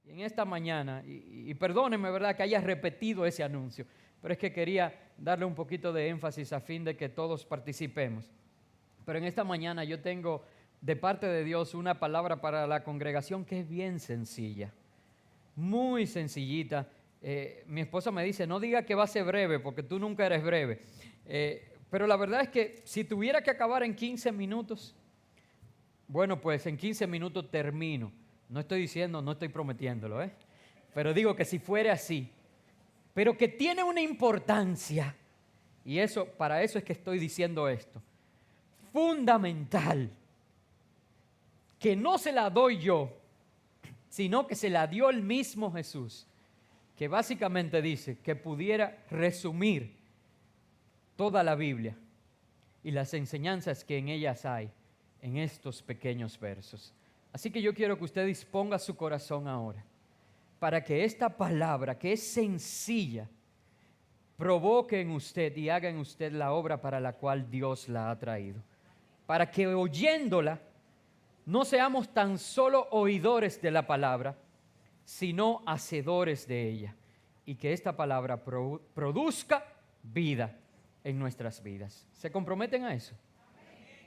Y en esta mañana, y perdónenme, ¿verdad?, que haya repetido ese anuncio, pero es que quería darle un poquito de énfasis a fin de que todos participemos. Pero en esta mañana yo tengo de parte de Dios una palabra para la congregación que es bien sencilla, muy sencillita. Mi esposa me dice, no diga que va a ser breve, porque tú nunca eres breve. Pero la verdad es que si tuviera que acabar en 15 minutos, bueno, pues en 15 minutos termino. No estoy diciendo, no estoy prometiéndolo, pero digo que si fuera así, pero que tiene una importancia, y eso, para eso es que estoy diciendo esto, fundamental, que no se la doy yo, sino que se la dio el mismo Jesús, que básicamente dice que pudiera resumir toda la Biblia y las enseñanzas que en ellas hay en estos pequeños versos. Así que yo quiero que usted disponga su corazón ahora para que esta palabra, que es sencilla, provoque en usted y haga en usted la obra para la cual Dios la ha traído. Para que oyéndola no seamos tan solo oidores de la palabra, sino hacedores de ella. Y que esta palabra produzca vida en nuestras vidas. ¿Se comprometen a eso?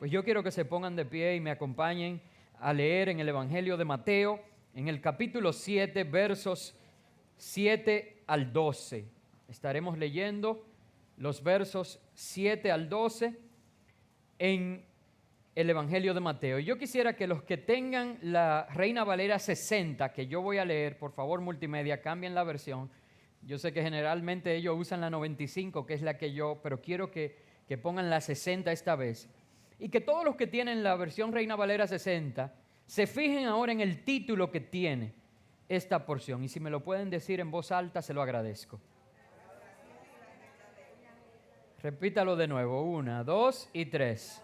Pues yo quiero que se pongan de pie y me acompañen a leer en el Evangelio de Mateo, en el capítulo 7, versos 7 al 12. Estaremos leyendo los versos 7 al 12 en el Evangelio de Mateo. Yo quisiera que los que tengan la Reina Valera 60, que yo voy a leer, por favor, multimedia, cambien la versión. Yo sé que generalmente ellos usan la 95, que es la que yo, pero quiero que pongan la 60 esta vez. Y que todos los que tienen la versión Reina Valera 60 se fijen ahora en el título que tiene esta porción. Y si me lo pueden decir en voz alta, se lo agradezco. Repítalo de nuevo. 1, 2 y 3.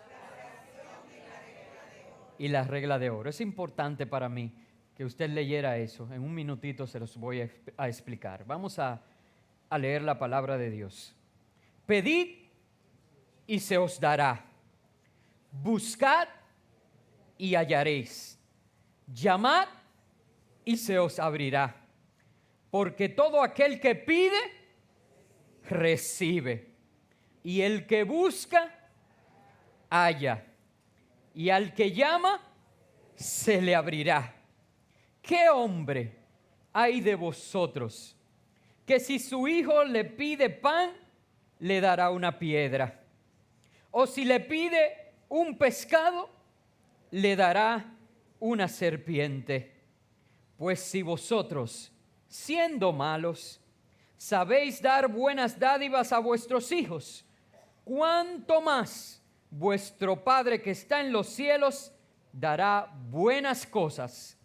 Y la regla de oro. Es importante para mí que usted leyera eso. En un minutito se los voy a explicar. Vamos a leer la palabra de Dios. Pedid y se os dará. Buscad y hallaréis. Llamad y se os abrirá. Porque todo aquel que pide, recibe. Y el que busca, halla. Y al que llama, se le abrirá. ¿Qué hombre hay de vosotros que si su hijo le pide pan, le dará una piedra? O si le pide un pescado, le dará una serpiente. Pues si vosotros, siendo malos, sabéis dar buenas dádivas a vuestros hijos, ¿cuánto más vuestro Padre que está en los cielos dará buenas cosas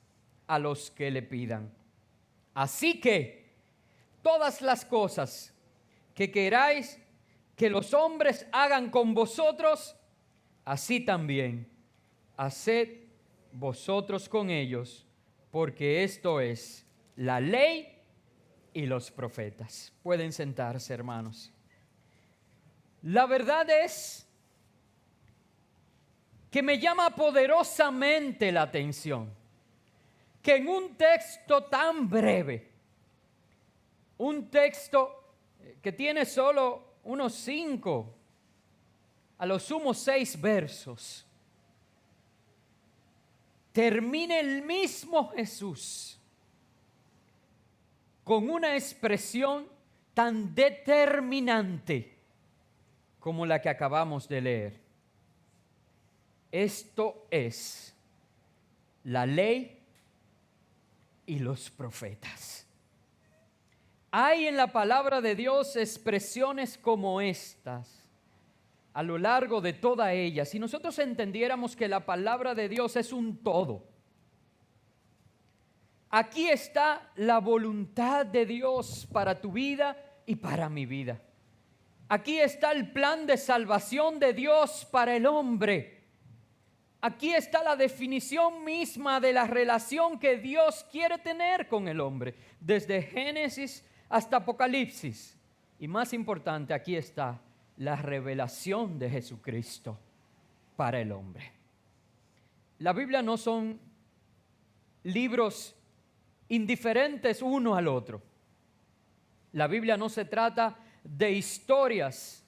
a los que le pidan? Así que todas las cosas que queráis que los hombres hagan con vosotros, así también haced vosotros con ellos, porque esto es la ley y los profetas. Pueden sentarse, hermanos. La verdad es que me llama poderosamente la atención que en un texto tan breve, un texto que tiene solo unos 5, a lo sumo 6 versos, termine el mismo Jesús con una expresión tan determinante como la que acabamos de leer. Esto es la ley y los profetas. Hay en la palabra de Dios expresiones como estas a lo largo de toda ella. Si nosotros entendiéramos que la palabra de Dios es un todo, aquí está la voluntad de Dios para tu vida y para mi vida. Aquí está el plan de salvación de Dios para el hombre. Aquí está la definición misma de la relación que Dios quiere tener con el hombre, desde Génesis hasta Apocalipsis. Y más importante, aquí está la revelación de Jesucristo para el hombre. La Biblia no son libros indiferentes uno al otro. La Biblia no se trata de historias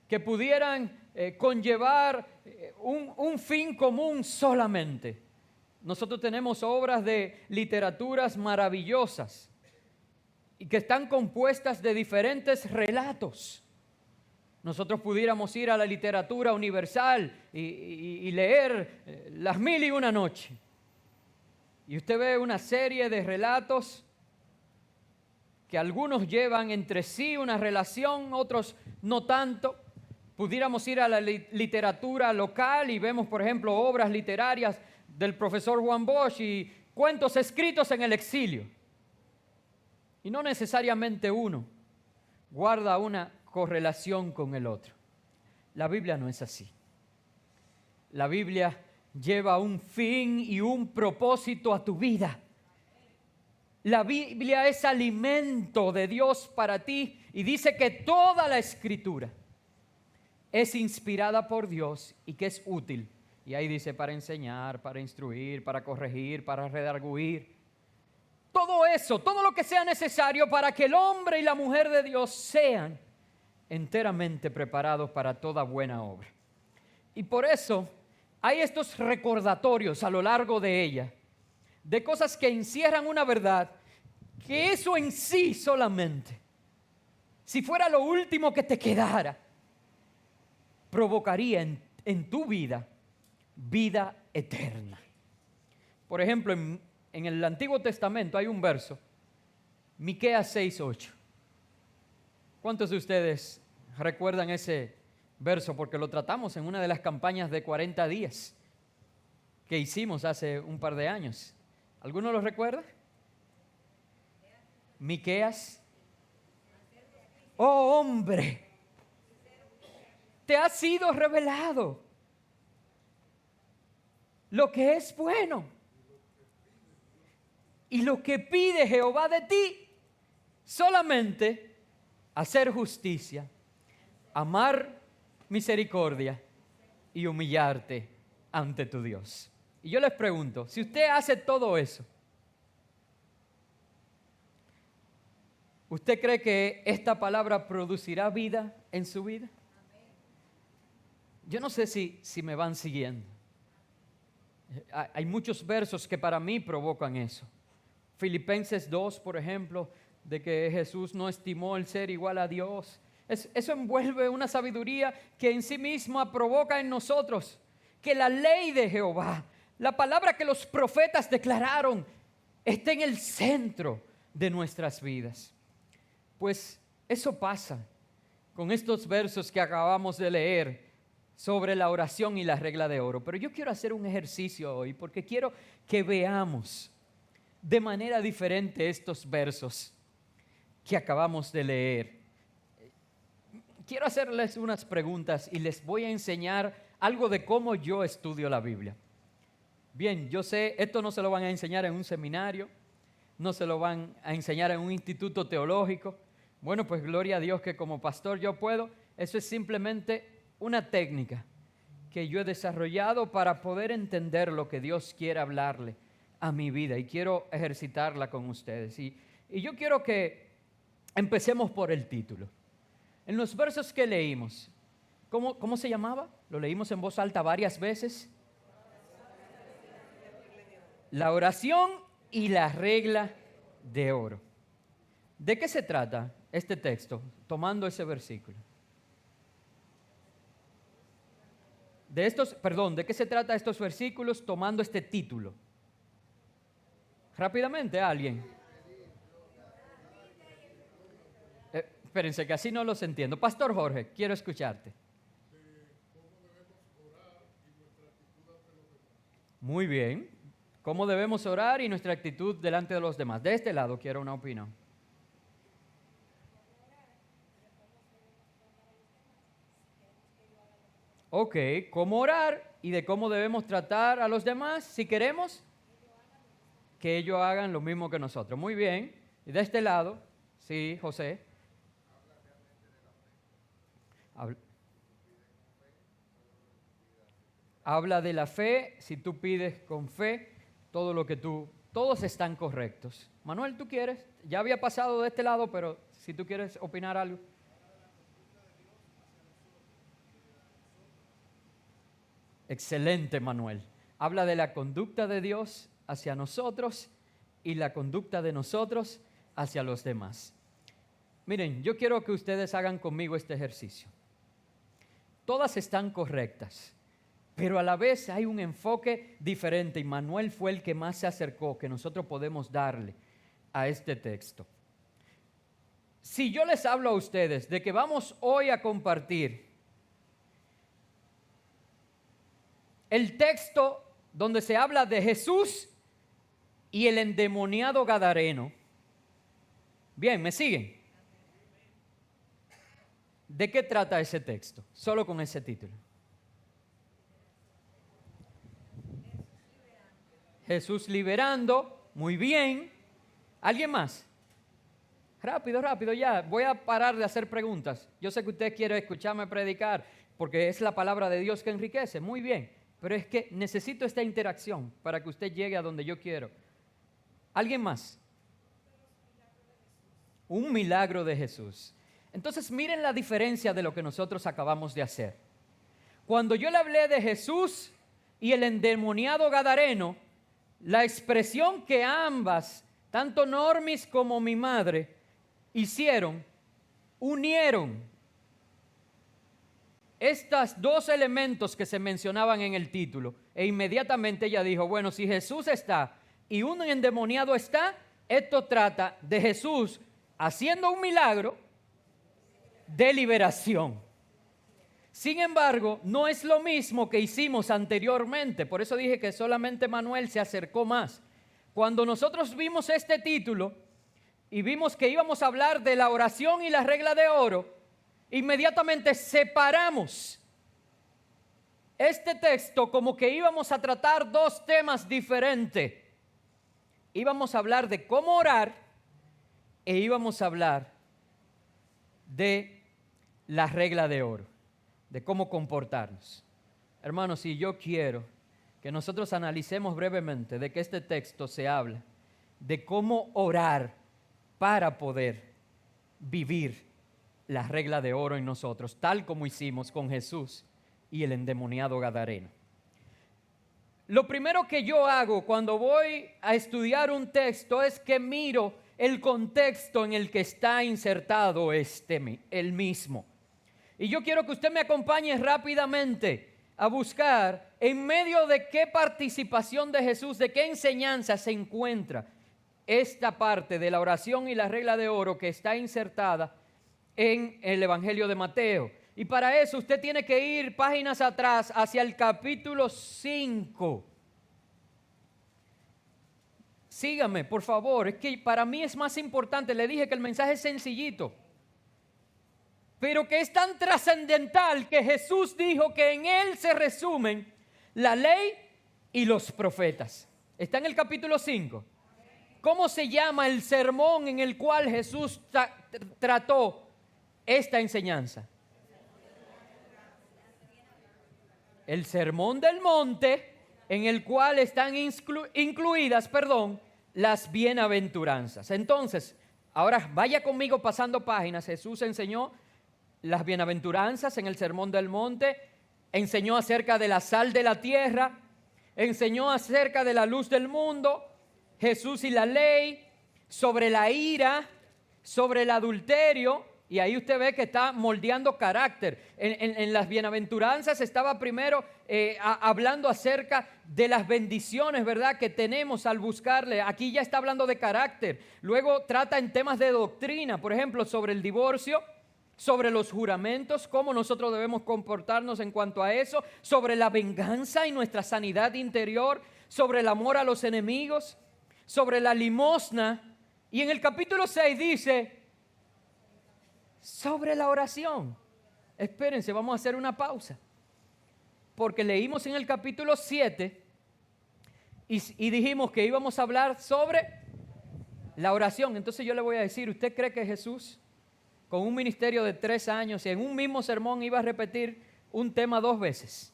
que pudieran conllevar un fin común solamente. Nosotros tenemos obras de literaturas maravillosas y que están compuestas de diferentes relatos. Nosotros pudiéramos ir a la literatura universal y leer Las Mil y Una Noche. Y usted ve una serie de relatos que algunos llevan entre sí una relación, otros no tanto. Pudiéramos ir a la literatura local y vemos, por ejemplo, obras literarias del profesor Juan Bosch y cuentos escritos en el exilio. Y no necesariamente uno guarda una correlación con el otro. La Biblia no es así. La Biblia lleva un fin y un propósito a tu vida. La Biblia es alimento de Dios para ti y dice que toda la Escritura es inspirada por Dios y que es útil. Y ahí dice para enseñar, para instruir, para corregir, para redarguir. Todo eso, todo lo que sea necesario para que el hombre y la mujer de Dios sean enteramente preparados para toda buena obra. Y por eso hay estos recordatorios a lo largo de ella, de cosas que encierran una verdad, que eso en sí solamente, si fuera lo último que te quedara, provocaría en tu vida eterna. Por ejemplo, en el Antiguo Testamento hay un verso, Miqueas 6:8. ¿Cuántos de ustedes recuerdan ese verso? Porque lo tratamos en una de las campañas de 40 días que hicimos hace un par de años. ¿Alguno lo recuerda? Miqueas. Oh hombre, te ha sido revelado lo que es bueno. Y lo que pide Jehová de ti, solamente hacer justicia, amar misericordia y humillarte ante tu Dios. Y yo les pregunto, si usted hace todo eso, ¿usted cree que esta palabra producirá vida en su vida? Yo no sé si me van siguiendo. Hay muchos versos que para mí provocan eso. Filipenses 2, por ejemplo, de que Jesús no estimó el ser igual a Dios. Eso envuelve una sabiduría que en sí misma provoca en nosotros que la ley de Jehová, la palabra que los profetas declararon, esté en el centro de nuestras vidas. Pues eso pasa con estos versos que acabamos de leer sobre la oración y la regla de oro. Pero yo quiero hacer un ejercicio hoy porque quiero que veamos de manera diferente estos versos que acabamos de leer. Quiero hacerles unas preguntas y les voy a enseñar algo de cómo yo estudio la Biblia. Bien, yo sé, esto no se lo van a enseñar en un seminario, no se lo van a enseñar en un instituto teológico. Bueno, pues gloria a Dios que como pastor yo puedo. Eso es simplemente una técnica que yo he desarrollado para poder entender lo que Dios quiere hablarle a mi vida y quiero ejercitarla con ustedes. Y yo quiero que empecemos por el título. En los versos que leímos, ¿cómo se llamaba? Lo leímos en voz alta varias veces. La oración y la regla de oro. ¿De qué se trata este texto? Tomando ese versículo. ¿De qué se trata estos versículos tomando este título? Rápidamente, alguien. Espérense, que así no los entiendo. Pastor Jorge, quiero escucharte. Muy bien. ¿Cómo debemos orar y nuestra actitud delante de los demás? De este lado quiero una opinión. Ok, ¿cómo orar y de cómo debemos tratar a los demás si queremos que ellos hagan lo mismo que nosotros? Muy bien. Y de este lado, sí, José. Habla de la fe, si tú pides con fe, todo lo que tú todos están correctos. Manuel, ¿tú quieres? Ya había pasado de este lado, pero si tú quieres opinar algo. Excelente, Manuel. Habla de la conducta de Dios hacia nosotros y la conducta de nosotros hacia los demás. Miren, yo quiero que ustedes hagan conmigo este ejercicio. Todas están correctas, pero a la vez hay un enfoque diferente y Manuel fue el que más se acercó que nosotros podemos darle a este texto. Si yo les hablo a ustedes de que vamos hoy a compartir el texto donde se habla de Jesús y el endemoniado gadareno. Bien, ¿me siguen? ¿De qué trata ese texto? Solo con ese título. Jesús liberando, muy bien. ¿Alguien más? Rápido, rápido, ya. Voy a parar de hacer preguntas. Yo sé que usted quiere escucharme predicar porque es la palabra de Dios que enriquece. Muy bien. Pero es que necesito esta interacción para que usted llegue a donde yo quiero. ¿Alguien más? Un milagro de Jesús. Entonces miren la diferencia de lo que nosotros acabamos de hacer. Cuando yo le hablé de Jesús y el endemoniado gadareno, la expresión que ambas, tanto Normis como mi madre, hicieron, unieron estos dos elementos que se mencionaban en el título. E inmediatamente ella dijo, bueno, si Jesús está y un endemoniado está, esto trata de Jesús haciendo un milagro de liberación. Sin embargo, no es lo mismo que hicimos anteriormente. Por eso dije que solamente Manuel se acercó más. Cuando nosotros vimos este título y vimos que íbamos a hablar de la oración y la regla de oro, inmediatamente separamos este texto como que íbamos a tratar dos temas diferentes. Íbamos a hablar de cómo orar e íbamos a hablar de la regla de oro, de cómo comportarnos. Hermanos, si yo quiero que nosotros analicemos brevemente de que este texto se habla de cómo orar para poder vivir la regla de oro en nosotros, tal como hicimos con Jesús y el endemoniado gadareno. Lo primero que yo hago cuando voy a estudiar un texto es que miro el contexto en el que está insertado el mismo. Y yo quiero que usted me acompañe rápidamente a buscar en medio de qué participación de Jesús, de qué enseñanza se encuentra esta parte de la oración y la regla de oro que está insertada en el Evangelio de Mateo. Y para eso usted tiene que ir páginas atrás hacia el capítulo 5. Sígame, por favor, es que para mí es más importante. Le dije que el mensaje es sencillito, pero que es tan trascendental que Jesús dijo que en él se resumen la ley y los profetas. Está en el capítulo 5. ¿Cómo se llama el sermón en el cual Jesús trató esta enseñanza? El sermón del monte, en el cual están incluidas, las bienaventuranzas. Entonces, ahora vaya conmigo pasando páginas. Jesús enseñó las bienaventuranzas en el sermón del monte, enseñó acerca de la sal de la tierra, enseñó acerca de la luz del mundo, Jesús y la ley, sobre la ira, sobre el adulterio. Y ahí usted ve que está moldeando carácter. En las bienaventuranzas estaba primero hablando acerca de las bendiciones, ¿verdad?, que tenemos al buscarle. Aquí ya está hablando de carácter. Luego trata en temas de doctrina, por ejemplo, sobre el divorcio, sobre los juramentos, cómo nosotros debemos comportarnos en cuanto a eso, sobre la venganza y nuestra sanidad interior, sobre el amor a los enemigos, sobre la limosna. Y en el capítulo 6 dice sobre la oración. Espérense, vamos a hacer una pausa, porque leímos en el capítulo 7 y dijimos que íbamos a hablar sobre la oración. Entonces yo le voy a decir, ¿usted cree que Jesús, con un ministerio de 3 años y en un mismo sermón, iba a repetir un tema 2 veces?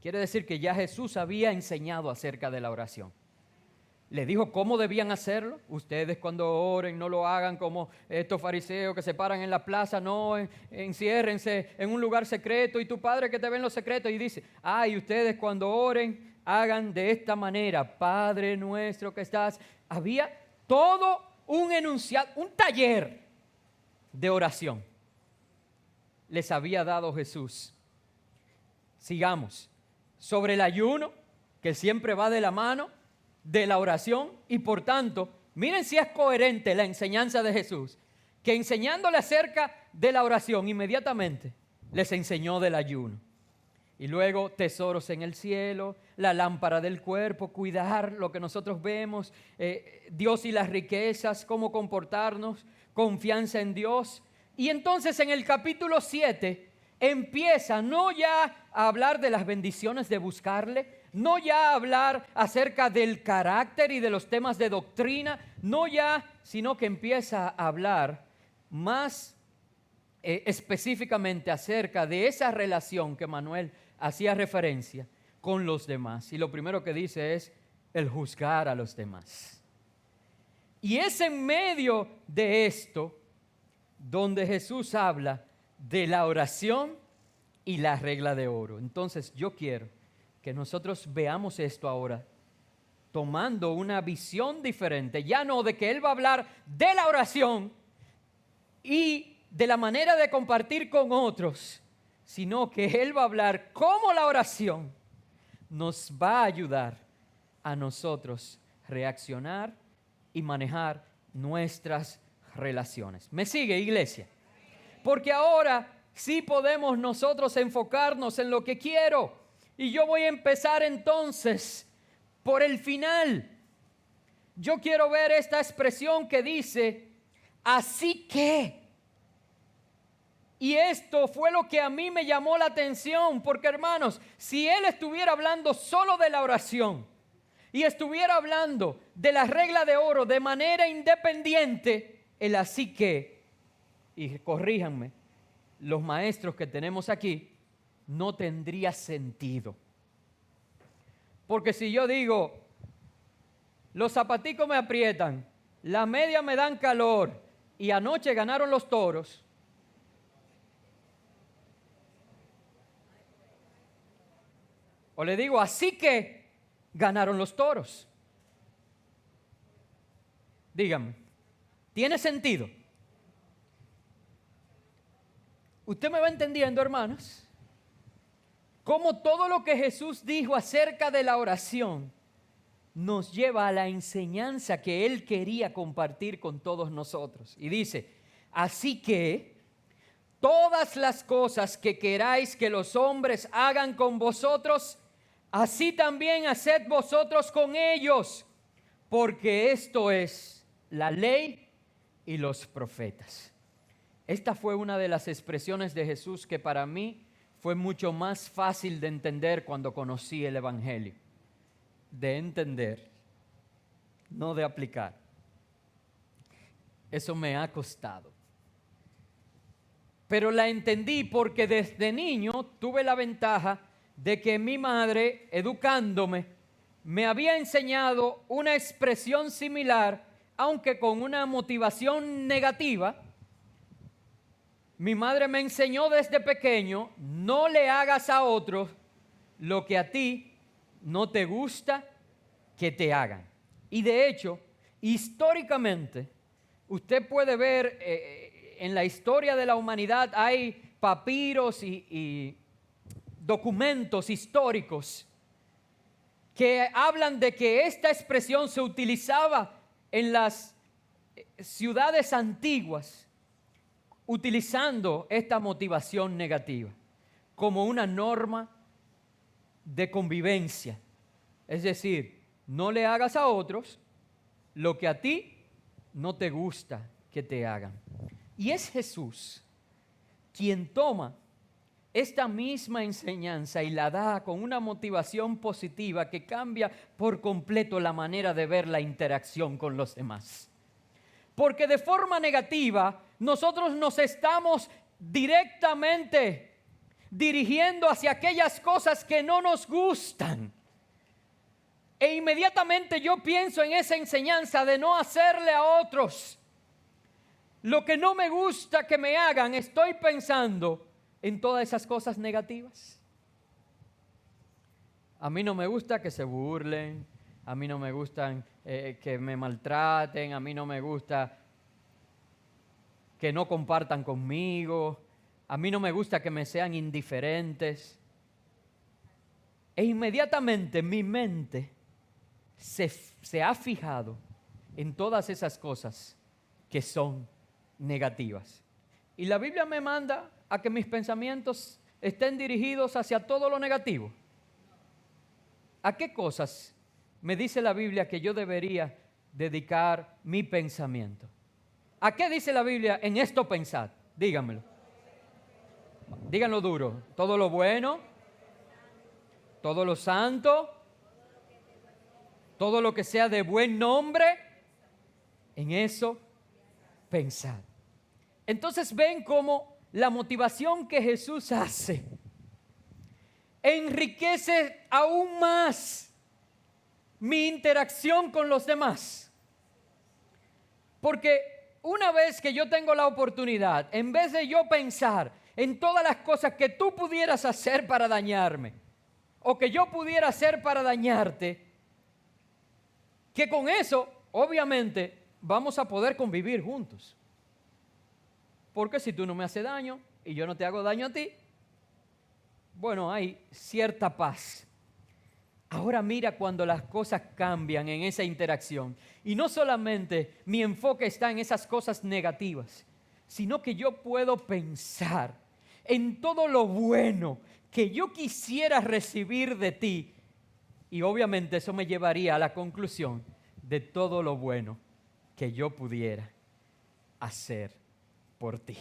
Quiere decir que ya Jesús había enseñado acerca de la oración. Le dijo cómo debían hacerlo. Ustedes cuando oren no lo hagan como estos fariseos que se paran en la plaza. No, enciérrense en un lugar secreto y tu Padre que te ve en los secretos. Y dice, y ustedes cuando oren hagan de esta manera. Padre nuestro que estás. Había todo un enunciado, un taller de oración. Les había dado Jesús. Sigamos. Sobre el ayuno, que siempre va de la mano de la oración, y por tanto, miren si es coherente la enseñanza de Jesús, que enseñándole acerca de la oración, inmediatamente les enseñó del ayuno. Y luego tesoros en el cielo, la lámpara del cuerpo, cuidar lo que nosotros vemos, Dios y las riquezas, cómo comportarnos, confianza en Dios. Y entonces en el capítulo 7 empieza no ya a hablar de las bendiciones de buscarle, no ya a hablar acerca del carácter y de los temas de doctrina, no ya, sino que empieza a hablar más específicamente acerca de esa relación que Manuel hacía referencia con los demás. Y lo primero que dice es el juzgar a los demás. Y es en medio de esto donde Jesús habla de la oración y la regla de oro. Entonces yo quiero que nosotros veamos esto ahora, tomando una visión diferente, ya no de que Él va a hablar de la oración y de la manera de compartir con otros, sino que Él va a hablar cómo la oración nos va a ayudar a nosotros reaccionar y manejar nuestras relaciones. ¿Me sigue, iglesia? Porque ahora sí podemos nosotros enfocarnos en lo que quiero. Y yo voy a empezar entonces por el final. Yo quiero ver esta expresión que dice, así que. Y esto fue lo que a mí me llamó la atención, porque hermanos, si Él estuviera hablando solo de la oración y estuviera hablando de la regla de oro de manera independiente, el así que, y corríjanme, los maestros que tenemos aquí, no tendría sentido. Porque si yo digo, los zapaticos me aprietan, la media me dan calor y anoche ganaron los toros, o le digo, así que ganaron los toros, díganme, ¿tiene sentido? ¿Usted me va entendiendo, hermanos? Cómo todo lo que Jesús dijo acerca de la oración nos lleva a la enseñanza que Él quería compartir con todos nosotros. Y dice, así que todas las cosas que queráis que los hombres hagan con vosotros, así también haced vosotros con ellos, porque esto es la ley y los profetas. Esta fue una de las expresiones de Jesús que para mí fue mucho más fácil de entender cuando conocí el Evangelio. De entender, no de aplicar. Eso me ha costado. Pero la entendí porque desde niño tuve la ventaja de que mi madre, educándome, me había enseñado una expresión similar, aunque con una motivación negativa. Mi madre me enseñó desde pequeño, no le hagas a otros lo que a ti no te gusta que te hagan. Y de hecho, históricamente, usted puede ver en la historia de la humanidad hay papiros y documentos históricos que hablan de que esta expresión se utilizaba en las ciudades antiguas, utilizando esta motivación negativa como una norma de convivencia. Es decir, no le hagas a otros lo que a ti no te gusta que te hagan. Y es Jesús quien toma esta misma enseñanza y la da con una motivación positiva que cambia por completo la manera de ver la interacción con los demás. Porque de forma negativa nosotros nos estamos directamente dirigiendo hacia aquellas cosas que no nos gustan. E inmediatamente yo pienso en esa enseñanza de no hacerle a otros lo que no me gusta que me hagan. Estoy pensando en todas esas cosas negativas. A mí no me gusta que se burlen, a mí no me gustan que me maltraten, a mí no me gusta que no compartan conmigo, a mí no me gusta que me sean indiferentes. E inmediatamente mi mente se ha fijado en todas esas cosas que son negativas. Y la Biblia me manda a que mis pensamientos estén dirigidos hacia todo lo negativo. ¿A qué cosas me dice la Biblia que yo debería dedicar mi pensamiento? ¿A qué dice la Biblia en esto pensad? Díganmelo. Díganlo duro. Todo lo bueno, todo lo santo, todo lo que sea de buen nombre, en eso pensad. Entonces ven cómo la motivación que Jesús hace enriquece aún más mi interacción con los demás. Porque una vez que yo tengo la oportunidad, en vez de yo pensar en todas las cosas que tú pudieras hacer para dañarme, o que yo pudiera hacer para dañarte, que con eso, obviamente, vamos a poder convivir juntos. Porque si tú no me haces daño y yo no te hago daño a ti, bueno, hay cierta paz. Ahora mira cuando las cosas cambian en esa interacción. Y no solamente mi enfoque está en esas cosas negativas, sino que yo puedo pensar en todo lo bueno que yo quisiera recibir de ti. Y obviamente eso me llevaría a la conclusión de todo lo bueno que yo pudiera hacer por ti.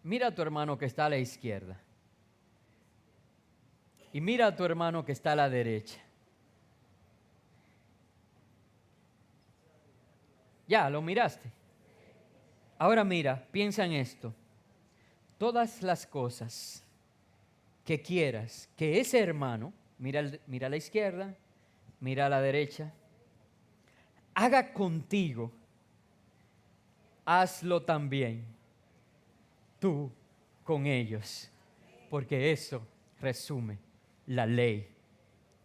Mira a tu hermano que está a la izquierda. Y mira a tu hermano que está a la derecha. Ya, ¿lo miraste? Ahora mira, piensa en esto. Todas las cosas que quieras que ese hermano, mira a la izquierda, mira a la derecha, haga contigo, hazlo también tú con ellos, porque eso resume la ley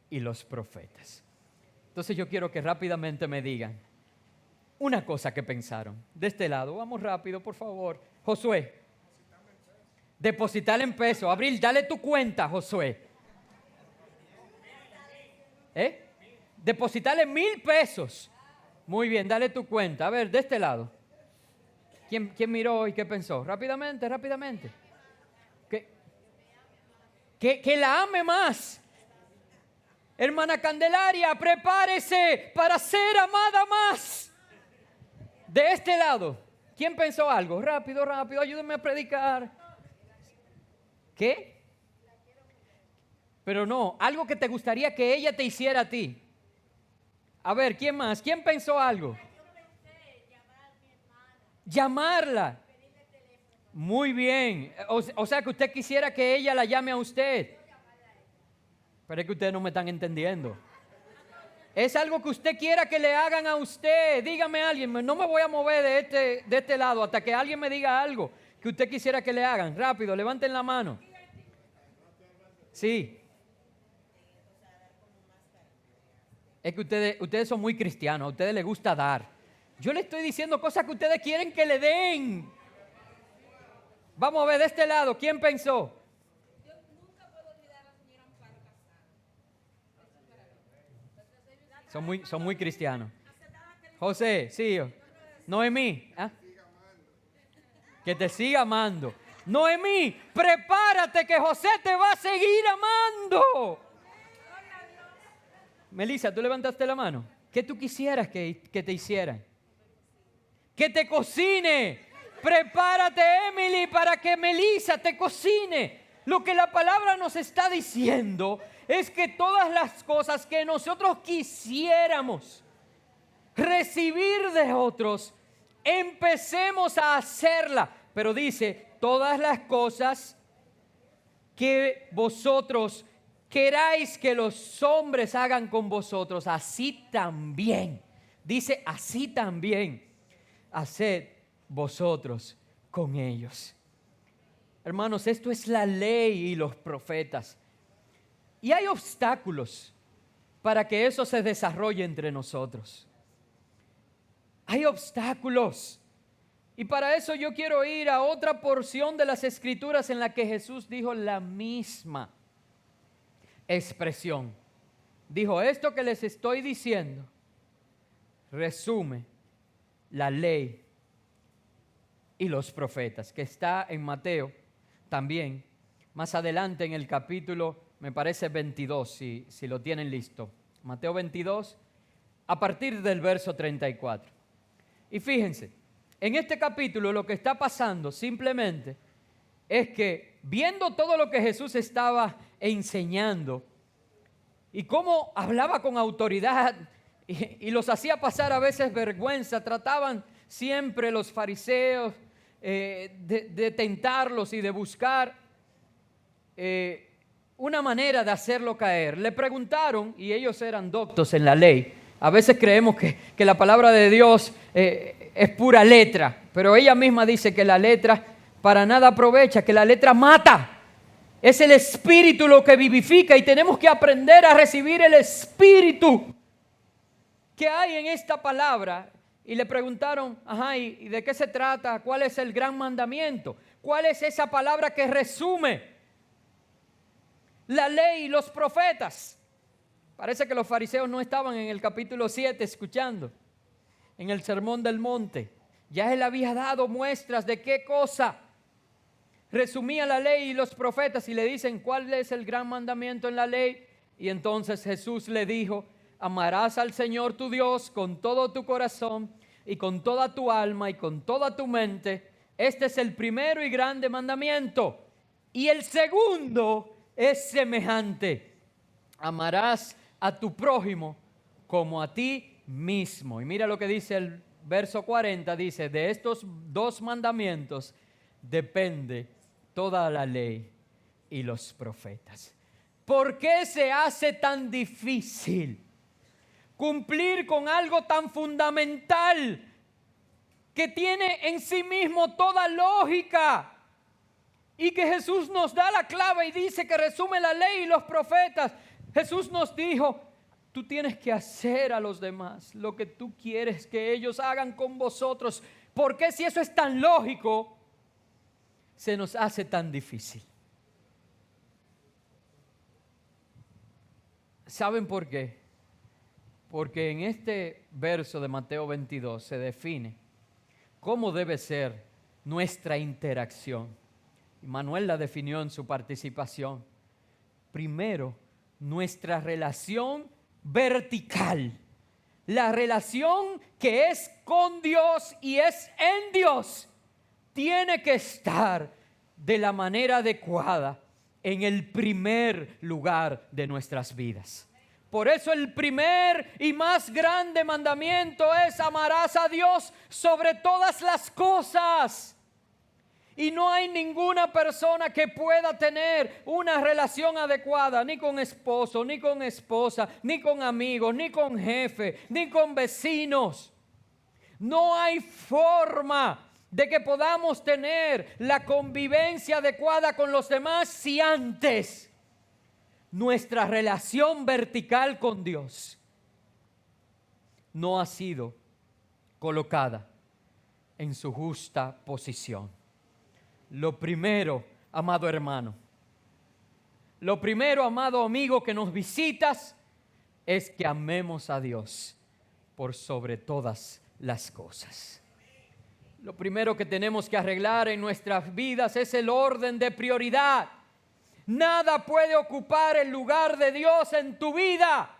y los profetas. Entonces yo quiero que rápidamente me digan una cosa que pensaron. De este lado, vamos rápido, por favor. Josué, depositar en pesos. Abril, dale tu cuenta, Josué. Depositarle 1,000 pesos. Muy bien, dale tu cuenta. A ver, de este lado. ¿Quién miró y qué pensó? Rápidamente. Que la ame más. Hermana Candelaria, prepárese para ser amada más. De este lado, ¿quién pensó algo? Rápido, ayúdenme a predicar. ¿Qué? Pero no, algo que te gustaría que ella te hiciera a ti. A ver, ¿quién más? ¿Quién pensó algo? Llamarla. Muy bien. O sea que usted quisiera que ella la llame a usted. Pero es que ustedes no me están entendiendo. Es algo que usted quiera que le hagan a usted. Dígame a alguien, no me voy a mover de este lado hasta que alguien me diga algo que usted quisiera que le hagan. Rápido, levanten la mano. Sí. Es que ustedes son muy cristianos, a ustedes les gusta dar. Yo le estoy diciendo cosas que ustedes quieren que le den. Vamos a ver de este lado, ¿quién pensó? Yo nunca puedo olvidar a la señora Amparo Casado. Son muy cristianos. José, sí. Noemí. ¿Ah? Que te siga amando. Noemí, prepárate que José te va a seguir amando. Melissa, ¿tú levantaste la mano? ¿Qué tú quisieras que te hicieran? Que te cocine. Prepárate, Emily, para que Melissa te cocine. Lo que la palabra nos está diciendo es que todas las cosas que nosotros quisiéramos recibir de otros, empecemos a hacerla. Pero dice, todas las cosas que vosotros queráis que los hombres hagan con vosotros, así también, dice así también, haced vosotros con ellos. Hermanos, esto es la ley y los profetas. Y hay obstáculos para que eso se desarrolle entre nosotros. Hay obstáculos. Y para eso yo quiero ir a otra porción de las Escrituras en la que Jesús dijo la misma expresión. Dijo, esto que les estoy diciendo resume la ley y los profetas, que está en Mateo también, más adelante en el capítulo, me parece 22, si lo tienen listo. Mateo 22, a partir del verso 34. Y fíjense, en este capítulo lo que está pasando simplemente es que viendo todo lo que Jesús estaba enseñando y cómo hablaba con autoridad y los hacía pasar a veces vergüenza, trataban siempre los fariseos de tentarlos y de buscar una manera de hacerlo caer. Le preguntaron, y ellos eran doctos en la ley. A veces creemos que la palabra de Dios es pura letra, pero ella misma dice que la letra para nada aprovecha, que la letra mata. Es el Espíritu lo que vivifica y tenemos que aprender a recibir el Espíritu que hay en esta palabra. Y le preguntaron, ¿y de qué se trata? ¿Cuál es el gran mandamiento? ¿Cuál es esa palabra que resume la ley y los profetas? Parece que los fariseos no estaban en el capítulo 7 escuchando, en el Sermón del Monte. Ya él había dado muestras de qué cosa resumía la ley y los profetas, y le dicen, ¿cuál es el gran mandamiento en la ley? Y entonces Jesús le dijo, amarás al Señor tu Dios con todo tu corazón y con toda tu alma y con toda tu mente. Este es el primero y grande mandamiento. Y el segundo es semejante. Amarás a tu prójimo como a ti mismo. Y mira lo que dice el verso 40, dice, de estos dos mandamientos depende toda la ley y los profetas. ¿Por qué se hace tan difícil cumplir con algo tan fundamental que tiene en sí mismo toda lógica y que Jesús nos da la clave y dice que resume la ley y los profetas? Jesús nos dijo, tú tienes que hacer a los demás lo que tú quieres que ellos hagan con vosotros. ¿Por qué, si eso es tan lógico, se nos hace tan difícil? ¿Saben por qué? Porque en este verso de Mateo 22 se define cómo debe ser nuestra interacción. Y Manuel la definió en su participación. Primero, nuestra relación vertical. La relación que es con Dios y es en Dios tiene que estar de la manera adecuada en el primer lugar de nuestras vidas. Por eso el primer y más grande mandamiento es amarás a Dios sobre todas las cosas. Y no hay ninguna persona que pueda tener una relación adecuada, ni con esposo, ni con esposa, ni con amigos, ni con jefe, ni con vecinos. No hay forma de que podamos tener la convivencia adecuada con los demás si antes nuestra relación vertical con Dios no ha sido colocada en su justa posición. Lo primero, amado hermano, lo primero, amado amigo que nos visitas, es que amemos a Dios por sobre todas las cosas. Lo primero que tenemos que arreglar en nuestras vidas es el orden de prioridad. Nada puede ocupar el lugar de Dios en tu vida.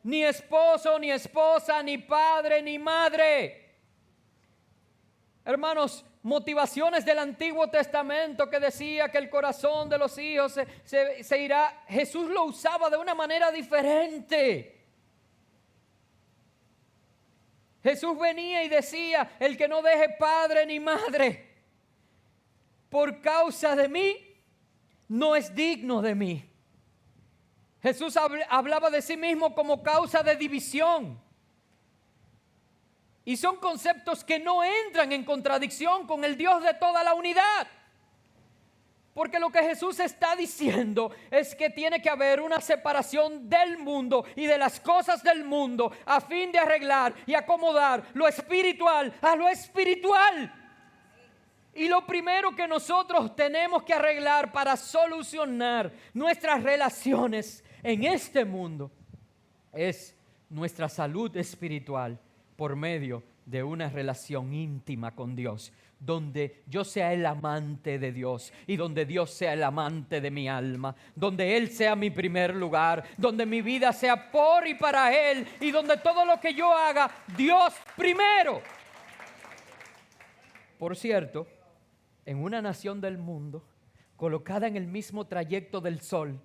Ni esposo, ni esposa, ni padre, ni madre. Hermanos, motivaciones del Antiguo Testamento que decía que el corazón de los hijos se irá. Jesús lo usaba de una manera diferente. Jesús venía y decía, el que no deje padre ni madre, por causa de mí, no es digno de mí. Jesús hablaba de sí mismo como causa de división. Y son conceptos que no entran en contradicción con el Dios de toda la unidad. Porque lo que Jesús está diciendo es que tiene que haber una separación del mundo y de las cosas del mundo a fin de arreglar y acomodar lo espiritual a lo espiritual. Y lo primero que nosotros tenemos que arreglar para solucionar nuestras relaciones en este mundo es nuestra salud espiritual por medio de una relación íntima con Dios, donde yo sea el amante de Dios y donde Dios sea el amante de mi alma, donde Él sea mi primer lugar, donde mi vida sea por y para Él y donde todo lo que yo haga, Dios primero. Por cierto, en una nación del mundo colocada en el mismo trayecto del sol,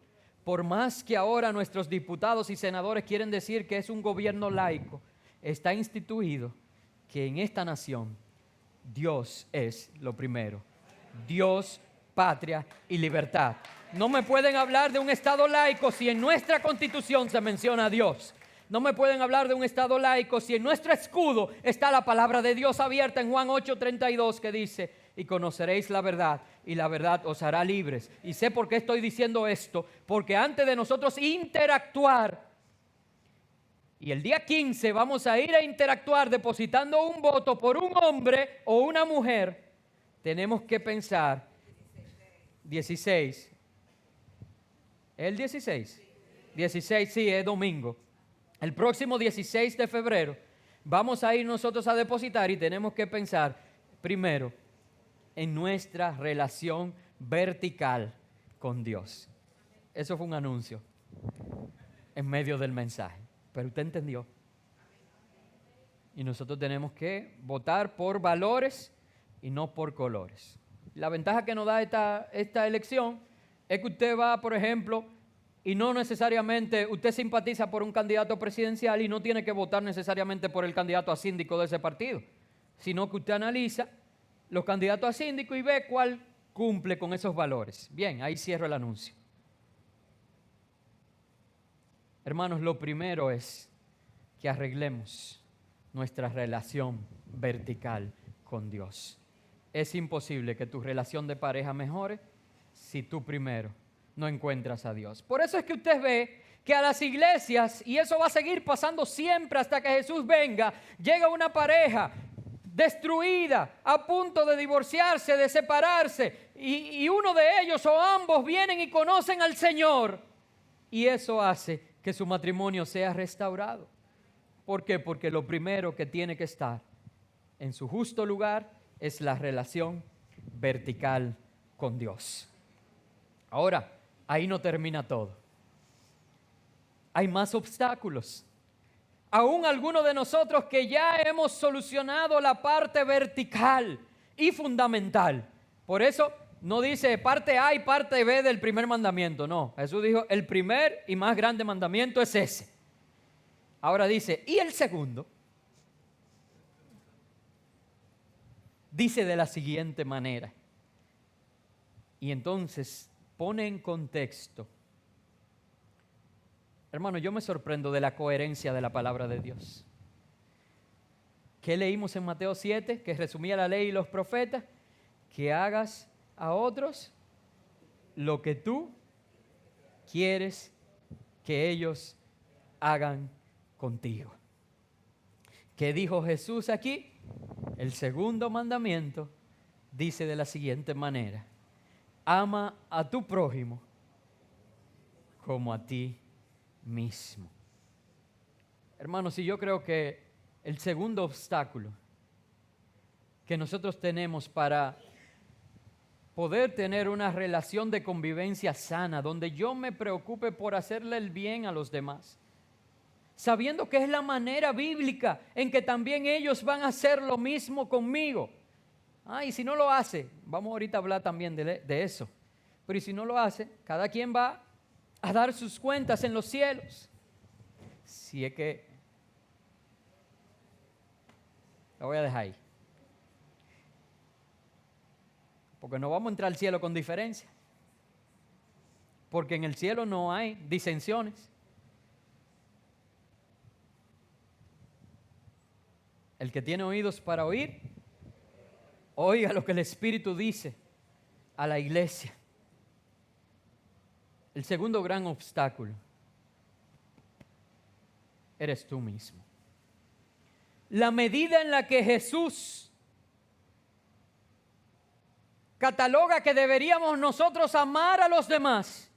por más que ahora nuestros diputados y senadores quieren decir que es un gobierno laico, está instituido que en esta nación Dios es lo primero. Dios, patria y libertad. No me pueden hablar de un Estado laico si en nuestra Constitución se menciona a Dios. No me pueden hablar de un Estado laico si en nuestro escudo está la palabra de Dios abierta en Juan 8:32 que dice: y conoceréis la verdad y la verdad os hará libres. Y sé por qué estoy diciendo esto, porque antes de nosotros interactuar, y el día 15 vamos a ir a interactuar depositando un voto por un hombre o una mujer, tenemos que pensar, 16, ¿el 16? 16, sí, es domingo. El próximo 16 de febrero vamos a ir nosotros a depositar y tenemos que pensar primero en nuestra relación vertical con Dios. Eso fue un anuncio en medio del mensaje. Pero usted entendió. Y nosotros tenemos que votar por valores y no por colores. La ventaja que nos da esta elección es que usted va, por ejemplo, y no necesariamente usted simpatiza por un candidato presidencial y no tiene que votar necesariamente por el candidato a síndico de ese partido, sino que usted analiza los candidatos a síndico y ve cuál cumple con esos valores. Bien, ahí cierro el anuncio. Hermanos, lo primero es que arreglemos nuestra relación vertical con Dios. Es imposible que tu relación de pareja mejore si tú primero no encuentras a Dios. Por eso es que usted ve que a las iglesias, y eso va a seguir pasando siempre hasta que Jesús venga, llega una pareja destruida, a punto de divorciarse, de separarse, y uno de ellos o ambos vienen y conocen al Señor, y eso hace que su matrimonio sea restaurado. ¿Por qué? Porque lo primero que tiene que estar en su justo lugar es la relación vertical con Dios. Ahora, ahí no termina todo. Hay más obstáculos. Aún algunos de nosotros que ya hemos solucionado la parte vertical y fundamental. Por eso no dice parte A y parte B del primer mandamiento. No, Jesús dijo el primer y más grande mandamiento es ese. Ahora dice, ¿y el segundo? Dice de la siguiente manera. Y entonces pone en contexto. Hermano, yo me sorprendo de la coherencia de la palabra de Dios. ¿Qué leímos en Mateo 7? Que resumía la ley y los profetas. Que hagas a otros lo que tú quieres que ellos hagan contigo. ¿Qué dijo Jesús aquí? El segundo mandamiento dice de la siguiente manera: ama a tu prójimo como a ti mismo. Hermanos, y yo creo que el segundo obstáculo que nosotros tenemos para poder tener una relación de convivencia sana, donde yo me preocupe por hacerle el bien a los demás, sabiendo que es la manera bíblica en que también ellos van a hacer lo mismo conmigo. Y si no lo hace, vamos ahorita a hablar también de eso, pero y si no lo hace, cada quien va a dar sus cuentas en los cielos. Si es que lo voy a dejar ahí, porque no vamos a entrar al cielo con diferencia. Porque en el cielo no hay disensiones. El que tiene oídos para oír, oiga lo que el Espíritu dice a la iglesia. El segundo gran obstáculo eres tú mismo. La medida en la que Jesús cataloga que deberíamos nosotros amar a los demás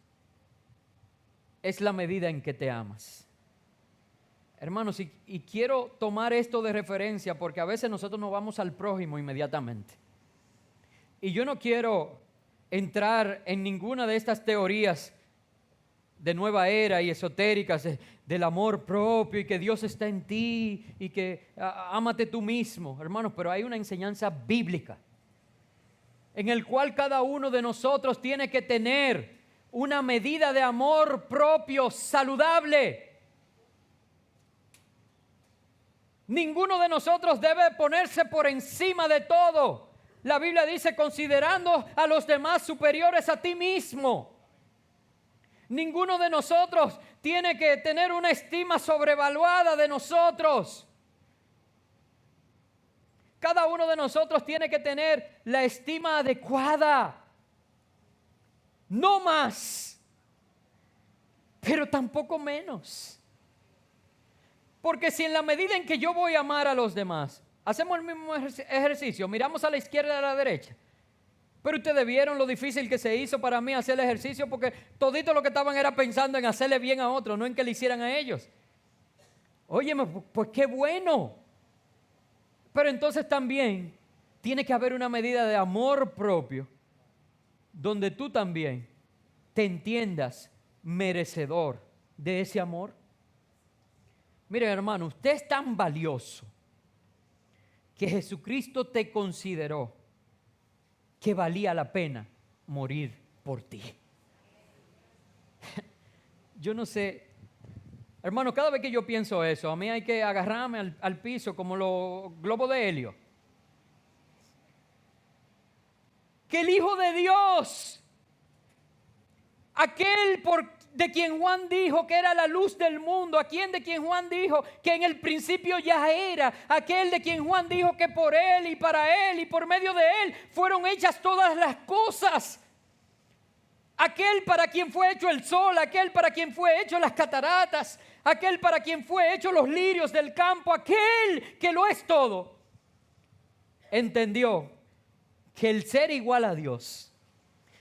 es la medida en que te amas. Hermanos, y quiero tomar esto de referencia porque a veces nosotros nos vamos al prójimo inmediatamente. Y yo no quiero entrar en ninguna de estas teorías de nueva era y esotéricas del amor propio y que Dios está en ti y que ámate tú mismo, hermanos, pero hay una enseñanza bíblica en el cual cada uno de nosotros tiene que tener una medida de amor propio saludable. Ninguno de nosotros debe ponerse por encima de todo. La Biblia dice, considerando a los demás superiores a ti mismo. Ninguno de nosotros tiene que tener una estima sobrevaluada de nosotros. Cada uno de nosotros tiene que tener la estima adecuada. No más, pero tampoco menos. Porque si en la medida en que yo voy a amar a los demás, hacemos el mismo ejercicio, miramos a la izquierda y a la derecha. Pero ustedes vieron lo difícil que se hizo para mí hacer el ejercicio porque todito lo que estaban era pensando en hacerle bien a otros, no en que le hicieran a ellos. Óyeme, pues qué bueno. Pero entonces también tiene que haber una medida de amor propio donde tú también te entiendas merecedor de ese amor. Miren, hermano, usted es tan valioso que Jesucristo te consideró que valía la pena morir por ti. Yo no sé, hermano, cada vez que yo pienso eso, a mí hay que agarrarme al piso como los globos de helio. Que el Hijo de Dios, aquel de quien Juan dijo que era la luz del mundo, de quien Juan dijo que en el principio ya era, aquel de quien Juan dijo que por él y para él y por medio de él fueron hechas todas las cosas, aquel para quien fue hecho el sol, aquel para quien fue hecho las cataratas, aquel para quien fue hecho los lirios del campo, aquel que lo es todo, entendió que el ser igual a Dios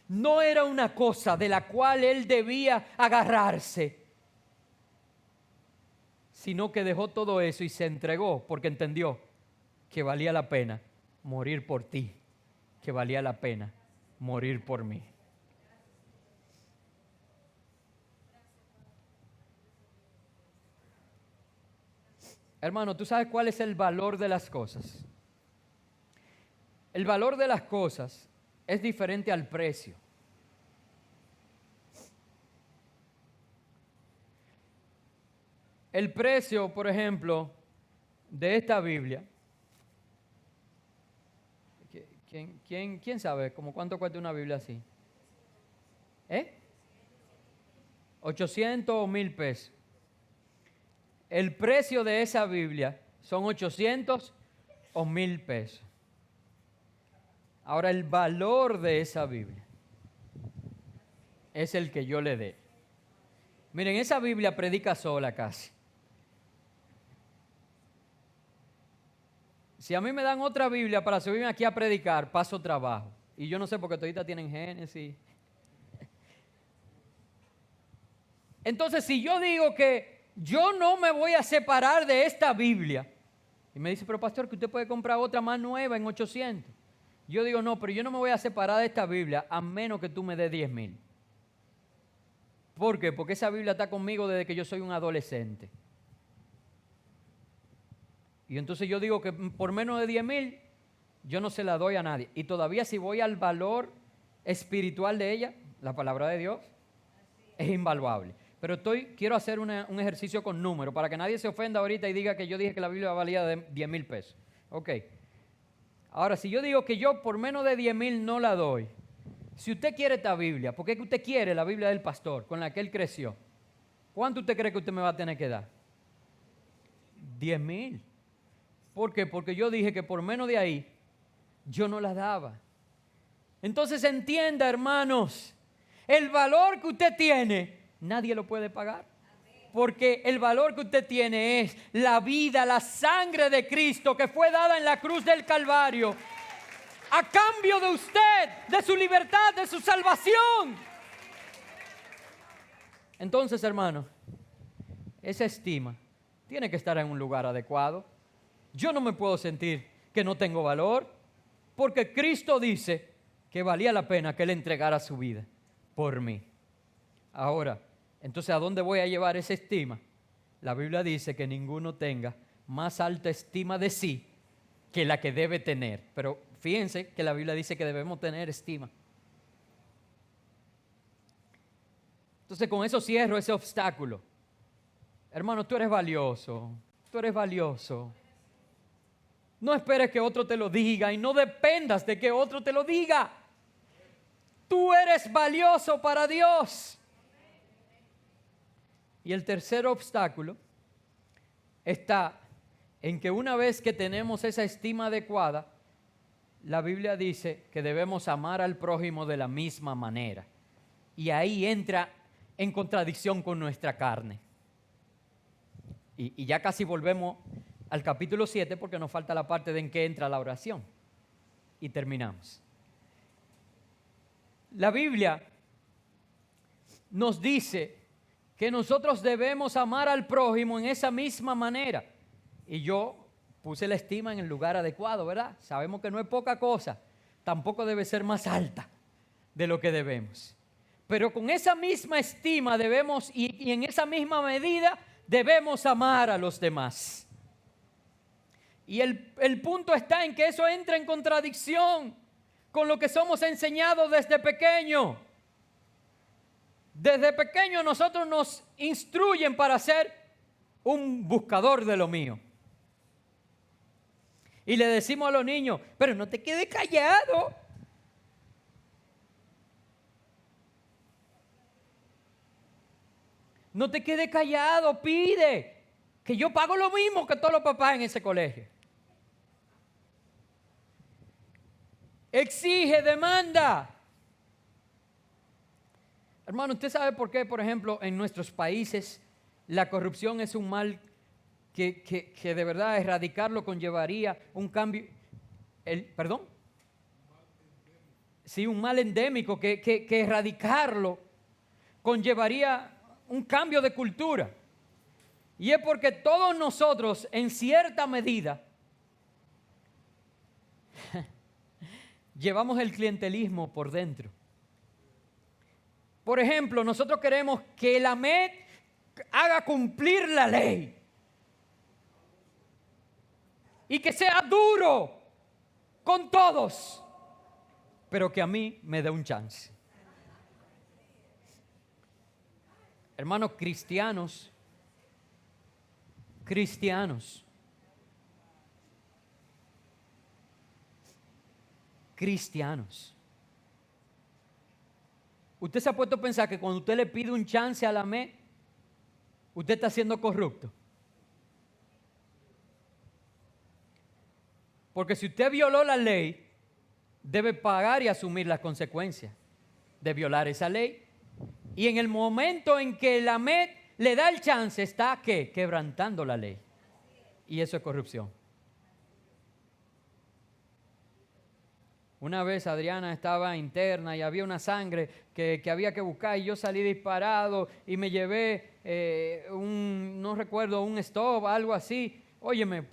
no era una cosa de la cual él debía agarrarse, sino que dejó todo eso y se entregó porque entendió que valía la pena morir por ti, que valía la pena morir por mí. Hermano, ¿tú sabes cuál es el valor de las cosas? El valor de las cosas es diferente al precio. El precio, por ejemplo, de esta Biblia, ¿quién sabe como cuánto cuesta una Biblia así? 800 o 1000 pesos. El precio de esa Biblia son 800 o 1000 pesos. Ahora, el valor de esa Biblia es el que yo le dé. Miren, esa Biblia predica sola casi. Si a mí me dan otra Biblia para subirme aquí a predicar, paso trabajo. Y yo no sé por qué toditas tienen Génesis. Entonces, si yo digo que yo no me voy a separar de esta Biblia, y me dice, pero pastor, que usted puede comprar otra más nueva en 800. Yo digo, no, pero yo no me voy a separar de esta Biblia a menos que tú me des 10,000. ¿Por qué? Porque esa Biblia está conmigo desde que yo soy un adolescente. Y entonces yo digo que por menos de 10,000 yo no se la doy a nadie. Y todavía si voy al valor espiritual de ella, la palabra de Dios, es invaluable. Pero quiero hacer un ejercicio con números para que nadie se ofenda ahorita y diga que yo dije que la Biblia valía de 10,000 pesos. Ok. Ahora, si yo digo que yo por menos de 10,000 no la doy, si usted quiere esta Biblia, porque es que usted quiere la Biblia del pastor con la que él creció, ¿cuánto usted cree que usted me va a tener que dar? 10,000. ¿Por qué? Porque yo dije que por menos de ahí yo no la daba. Entonces entienda, hermanos, el valor que usted tiene, nadie lo puede pagar. Porque el valor que usted tiene es la vida, la sangre de Cristo que fue dada en la cruz del Calvario a cambio de usted, de su libertad, de su salvación. Entonces, hermano, esa estima tiene que estar en un lugar adecuado. Yo no me puedo sentir que no tengo valor, porque Cristo dice que valía la pena que Él entregara su vida por mí. Ahora, entonces, ¿a dónde voy a llevar esa estima? La Biblia dice que ninguno tenga más alta estima de sí que la que debe tener. Pero fíjense que la Biblia dice que debemos tener estima. Entonces, con eso cierro ese obstáculo. Hermano, tú eres valioso. Tú eres valioso. No esperes que otro te lo diga y no dependas de que otro te lo diga. Tú eres valioso para Dios. Y el tercer obstáculo está en que una vez que tenemos esa estima adecuada, la Biblia dice que debemos amar al prójimo de la misma manera. Y ahí entra en contradicción con nuestra carne. Y ya casi volvemos al capítulo 7 porque nos falta la parte de en que entra la oración. Y terminamos. La Biblia nos dice que nosotros debemos amar al prójimo en esa misma manera. Y yo puse la estima en el lugar adecuado, ¿verdad? Sabemos que no es poca cosa, tampoco debe ser más alta de lo que debemos. Pero con esa misma estima debemos, y en esa misma medida, debemos amar a los demás. Y el punto está en que eso entra en contradicción con lo que somos enseñados desde pequeño. Desde pequeño nosotros nos instruyen para ser un buscador de lo mío. Y le decimos a los niños, pero no te quedes callado. No te quedes callado, pide. Que yo pago lo mismo que todos los papás en ese colegio. Exige, demanda. Hermano, ¿usted sabe por qué, por ejemplo, en nuestros países la corrupción es un mal que de verdad erradicarlo conllevaría un cambio? ¿Perdón? Sí, un mal endémico que erradicarlo conllevaría un cambio de cultura. Y es porque todos nosotros, en cierta medida, llevamos el clientelismo por dentro. Por ejemplo, nosotros queremos que la AMED haga cumplir la ley y que sea duro con todos, pero que a mí me dé un chance. Hermanos, cristianos, ¿usted se ha puesto a pensar que cuando usted le pide un chance a la AMED, usted está siendo corrupto? Porque si usted violó la ley, debe pagar y asumir las consecuencias de violar esa ley. Y en el momento en que la AMED le da el chance, está ¿qué? Quebrantando la ley. Y eso es corrupción. Una vez Adriana estaba interna y había una sangre que había que buscar y yo salí disparado y me llevé no recuerdo, un stop, algo así. Óyeme,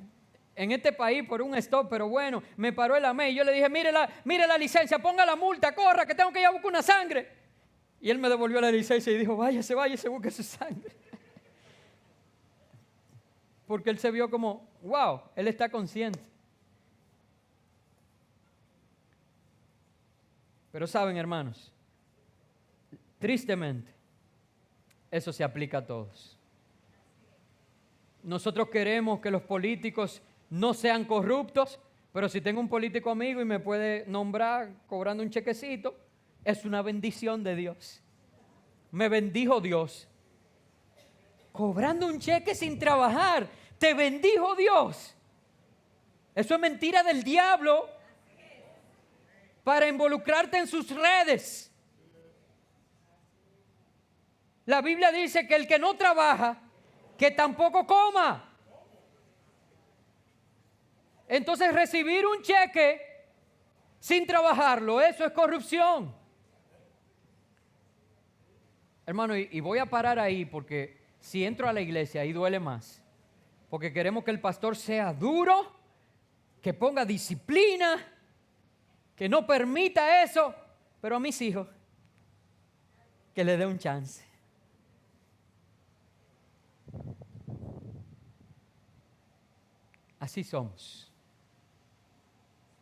en este país por un stop, pero bueno, me paró el AME y yo le dije, mire la licencia, ponga la multa, corra, que tengo que ir a buscar una sangre. Y él me devolvió la licencia y dijo, váyase, busque su sangre. Porque él se vio como, wow, él está consciente. Pero saben, hermanos, tristemente, eso se aplica a todos. Nosotros queremos que los políticos no sean corruptos, Pero si tengo un político amigo y me puede nombrar cobrando un chequecito, es una bendición de Dios. Me bendijo Dios. Cobrando un cheque sin trabajar, te bendijo Dios. Eso es mentira del diablo para involucrarte en sus redes. La Biblia dice que el que no trabaja, que tampoco coma. Entonces recibir un cheque sin trabajarlo, eso es corrupción. Hermano, y voy a parar ahí porque si entro a la iglesia ahí duele más. Porque queremos que el pastor sea duro, que ponga disciplina, que no permita eso. Pero a mis hijos, que le dé un chance. Así somos.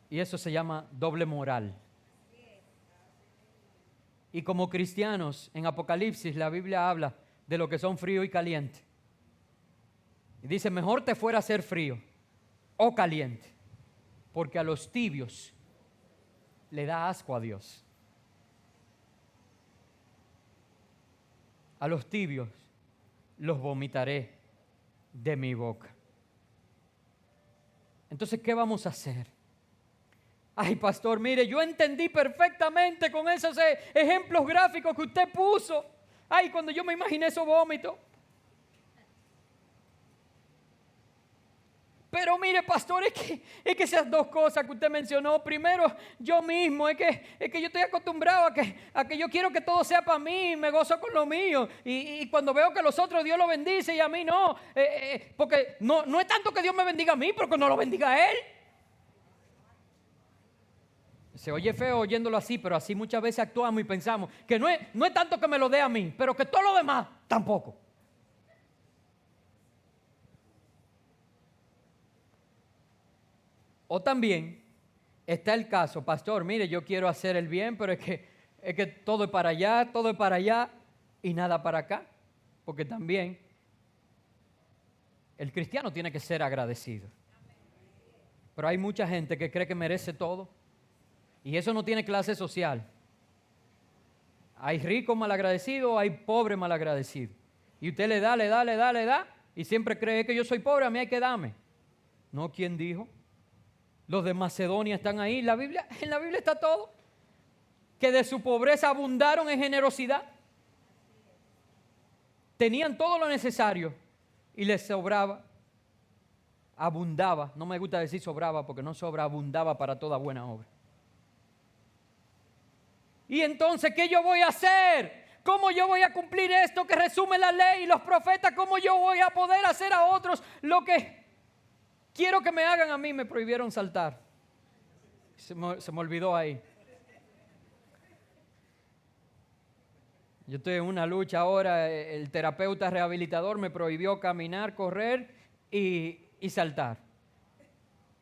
Y eso se llama doble moral. Y como cristianos, en Apocalipsis la Biblia habla de lo que son frío y caliente. Y dice, mejor te fuera a ser frío o caliente, porque a los tibios le da asco a Dios. A los tibios los vomitaré de mi boca. Entonces, ¿qué vamos a hacer? Ay, pastor, mire, yo entendí perfectamente con esos ejemplos gráficos que usted puso. Ay, cuando yo me imaginé esos vómitos. Pero mire, pastor, es que esas dos cosas que usted mencionó, primero, yo mismo, es que yo estoy acostumbrado a que yo quiero que todo sea para mí, me gozo con lo mío. Y cuando veo que los otros Dios lo bendice y a mí no, porque no es tanto que Dios me bendiga a mí, pero que no lo bendiga a Él. Se oye feo oyéndolo así, pero así muchas veces actuamos y pensamos que no es tanto que me lo dé a mí, pero que todo lo demás tampoco. O también está el caso, pastor, mire, yo quiero hacer el bien, pero es que todo es para allá y nada para acá. Porque también el cristiano tiene que ser agradecido. Pero hay mucha gente que cree que merece todo. Y eso no tiene clase social. Hay ricos malagradecidos, hay pobres malagradecidos. Y usted le da, y siempre cree que yo soy pobre, a mí hay que darme. No, ¿quién dijo? Los de Macedonia están ahí. En la Biblia está todo. Que de su pobreza abundaron en generosidad. Tenían todo lo necesario y les sobraba. Abundaba. No me gusta decir sobraba porque no sobra, abundaba para toda buena obra. Y entonces, ¿qué yo voy a hacer? ¿Cómo yo voy a cumplir esto que resume la ley y los profetas? ¿Cómo yo voy a poder hacer a otros lo que quiero que me hagan a mí? Me prohibieron saltar. Se me olvidó ahí. Yo estoy en una lucha ahora. El terapeuta rehabilitador me prohibió caminar, correr y saltar.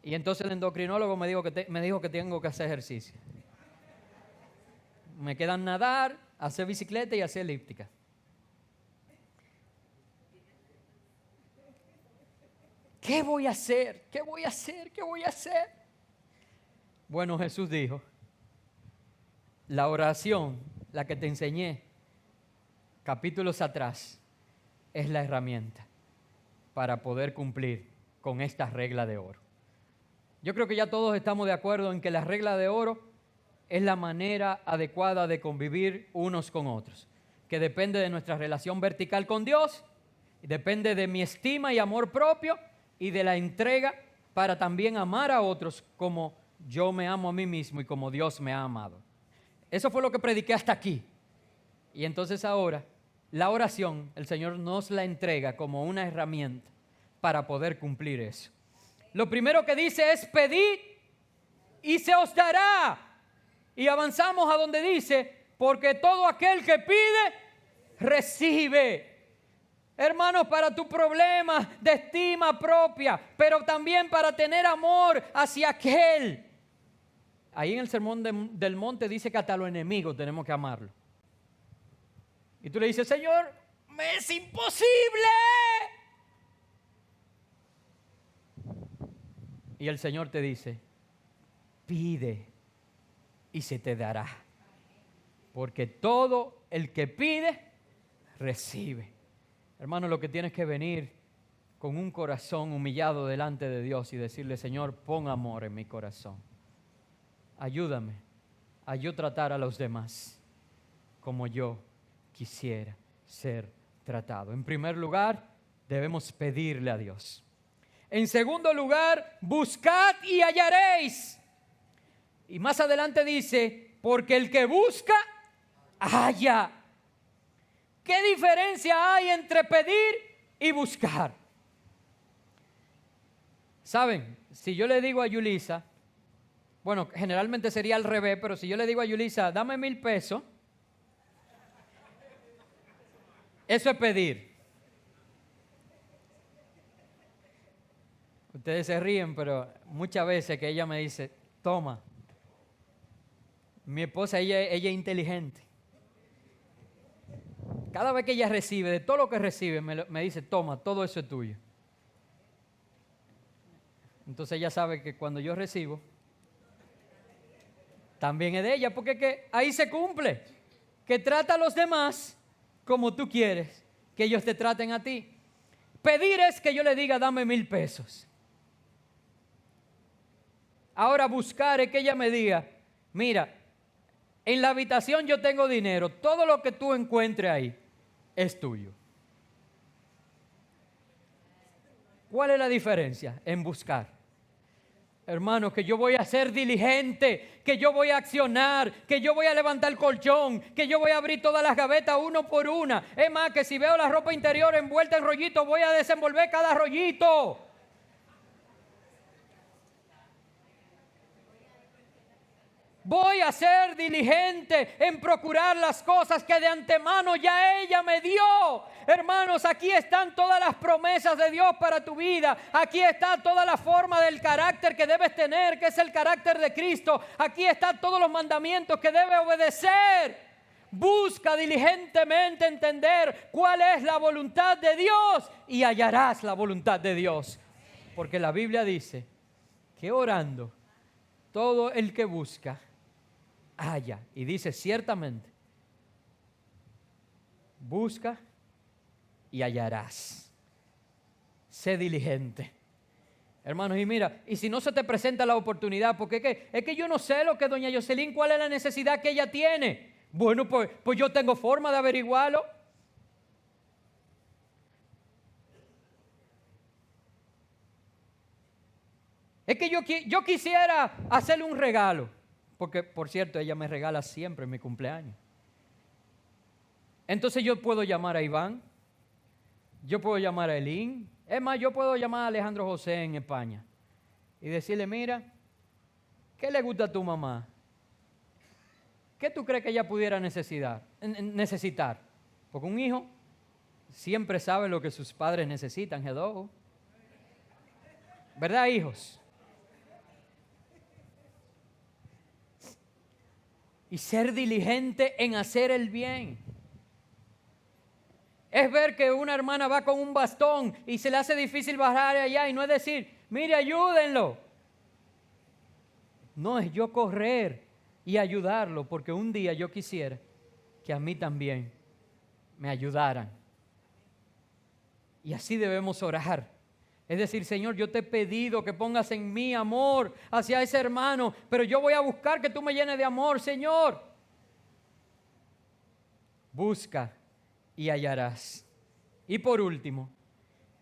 Y entonces el endocrinólogo me dijo que tengo que hacer ejercicio. Me quedan nadar, hacer bicicleta y hacer elíptica. ¿Qué voy a hacer? ¿Qué voy a hacer? ¿Qué voy a hacer? Bueno, Jesús dijo, la oración, la que te enseñé capítulos atrás, es la herramienta para poder cumplir con esta regla de oro. Yo creo que ya todos estamos de acuerdo en que la regla de oro es la manera adecuada de convivir unos con otros, que depende de nuestra relación vertical con Dios, y depende de mi estima y amor propio y de la entrega para también amar a otros como yo me amo a mí mismo y como Dios me ha amado. Eso fue lo que prediqué hasta aquí. Y entonces ahora, la oración, el Señor nos la entrega como una herramienta para poder cumplir eso. Lo primero que dice es pedid y se os dará. Y avanzamos a donde dice, porque todo aquel que pide, recibe. Hermanos, para tu problema de estima propia, pero también para tener amor hacia aquel. Ahí en el Sermón del Monte dice que hasta los enemigos tenemos que amarlo. Y tú le dices, Señor, me es imposible. Y el Señor te dice, pide y se te dará. Porque todo el que pide, recibe. Hermano, lo que tienes que venir con un corazón humillado delante de Dios y decirle: Señor, pon amor en mi corazón. Ayúdame a yo tratar a los demás como yo quisiera ser tratado. En primer lugar, debemos pedirle a Dios. En segundo lugar, buscad y hallaréis. Y más adelante dice: porque el que busca, halla. ¿Qué diferencia hay entre pedir y buscar? ¿Saben? Si yo le digo a Yulisa, bueno, generalmente sería al revés, pero si yo le digo a Yulisa, dame 1,000 pesos, eso es pedir. Ustedes se ríen, pero muchas veces que ella me dice, toma. Mi esposa, ella es inteligente. Cada vez que ella recibe, de todo lo que recibe, me dice, toma, todo eso es tuyo. Entonces ella sabe que cuando yo recibo, también es de ella, porque que ahí se cumple. Que trata a los demás como tú quieres que ellos te traten a ti. Pedir es que yo le diga, dame 1,000 pesos. Ahora buscar es que ella me diga, mira, en la habitación yo tengo dinero, todo lo que tú encuentres ahí es tuyo. ¿Cuál es la diferencia en buscar? Hermanos, que yo voy a ser diligente, que yo voy a accionar, que yo voy a levantar el colchón, que yo voy a abrir todas las gavetas uno por una. Es más, que si veo la ropa interior envuelta en rollito, voy a desenvolver cada rollito. Voy a ser diligente en procurar las cosas que de antemano ya ella me dio. Hermanos, aquí están todas las promesas de Dios para tu vida. Aquí está toda la forma del carácter que debes tener, que es el carácter de Cristo. Aquí están todos los mandamientos que debes obedecer. Busca diligentemente entender cuál es la voluntad de Dios y hallarás la voluntad de Dios. Porque la Biblia dice que orando, todo el que busca, halla. Y dice ciertamente, busca y hallarás. Sé diligente. Hermanos, y mira, y si no se te presenta la oportunidad, porque es que yo no sé lo que doña Jocelyn, cuál es la necesidad que ella tiene. Bueno, pues yo tengo forma de averiguarlo. Es que yo quisiera hacerle un regalo, porque por cierto ella me regala siempre en mi cumpleaños. Entonces yo puedo llamar a Iván, yo puedo llamar a Elín, es más, yo puedo llamar a Alejandro José en España y decirle, mira, ¿qué le gusta a tu mamá? ¿Qué tú crees que ella pudiera necesitar? Porque un hijo siempre sabe lo que sus padres necesitan, hello. ¿Verdad, hijos? Y ser diligente en hacer el bien. Es ver que una hermana va con un bastón y se le hace difícil bajar allá y no es decir, mire, ayúdenlo. No, es yo correr y ayudarlo, porque un día yo quisiera que a mí también me ayudaran. Y así debemos orar. Es decir, Señor, yo te he pedido que pongas en mí amor hacia ese hermano, pero yo voy a buscar que tú me llenes de amor, Señor. Busca y hallarás. Y por último,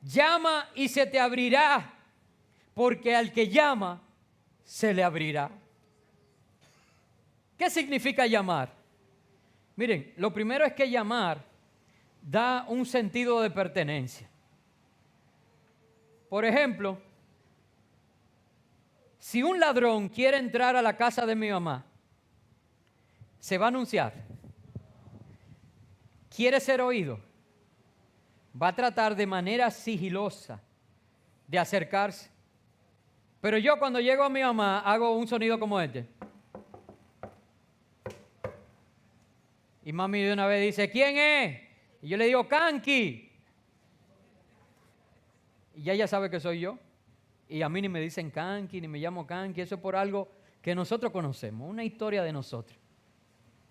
llama y se te abrirá, porque al que llama, se le abrirá. ¿Qué significa llamar? Miren, lo primero es que llamar da un sentido de pertenencia. Por ejemplo, si un ladrón quiere entrar a la casa de mi mamá, se va a anunciar. Quiere ser oído. Va a tratar de manera sigilosa de acercarse. Pero yo cuando llego a mi mamá hago un sonido como este. Y mami de una vez dice, ¿quién es? Y yo le digo, Kanki. Y ella sabe que soy yo. Y a mí ni me dicen Kanki, ni me llamo Kanki. Eso es por algo que nosotros conocemos, una historia de nosotros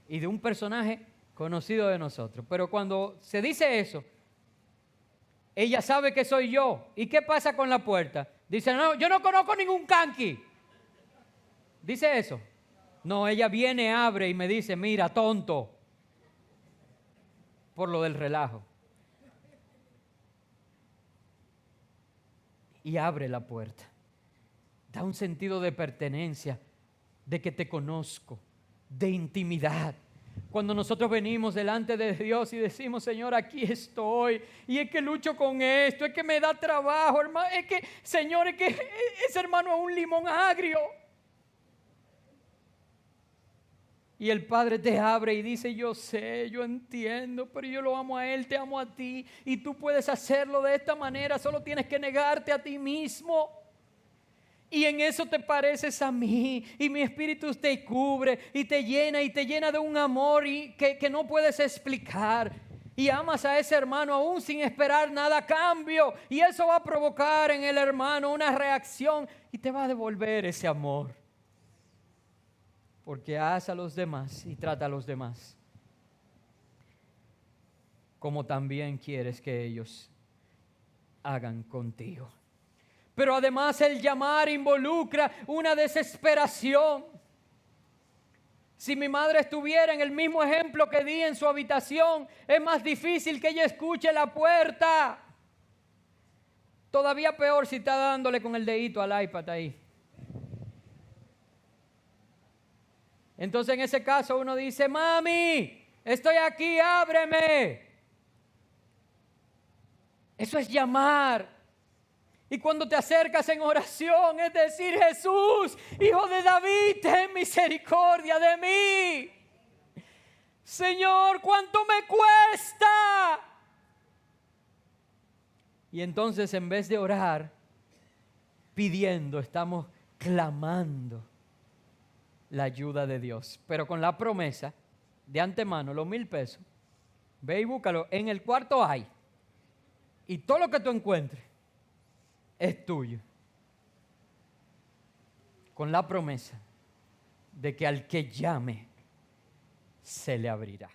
y de un personaje conocido de nosotros. Pero cuando se dice eso, ella sabe que soy yo. ¿Y qué pasa con la puerta? Dice, no, yo no conozco ningún canqui. ¿Dice eso? No, ella viene, abre y me dice, mira, tonto, por lo del relajo. Y abre la puerta. Da un sentido de pertenencia, de que te conozco, de intimidad. Cuando nosotros venimos delante de Dios y decimos, Señor, aquí estoy, y es que lucho con esto, es que me da trabajo, hermano, es que, Señor, es que ese hermano es un limón agrio. Y el Padre te abre y dice, yo sé, yo entiendo, pero yo lo amo a Él, te amo a ti, y tú puedes hacerlo de esta manera, solo tienes que negarte a ti mismo. Y en eso te pareces a mí, y mi espíritu te cubre y te llena de un amor que no puedes explicar. Y amas a ese hermano aún sin esperar nada a cambio. Y eso va a provocar en el hermano una reacción y te va a devolver ese amor. Porque haz a los demás y trata a los demás como también quieres que ellos hagan contigo. Pero además el llamar involucra una desesperación. Si mi madre estuviera en el mismo ejemplo que di en su habitación, es más difícil que ella escuche la puerta. Todavía peor si está dándole con el dedito al iPad ahí. Entonces en ese caso uno dice, mami, estoy aquí, ábreme. Eso es llamar. Y cuando te acercas en oración, es decir, Jesús, Hijo de David, ten misericordia de mí. Señor, ¿cuánto me cuesta? Y entonces en vez de orar, pidiendo, estamos clamando la ayuda de Dios. Pero con la promesa de antemano, los 1,000 pesos, ve y búscalo, en el cuarto hay. Y todo lo que tú encuentres es tuyo, con la promesa de que al que llame se le abrirá.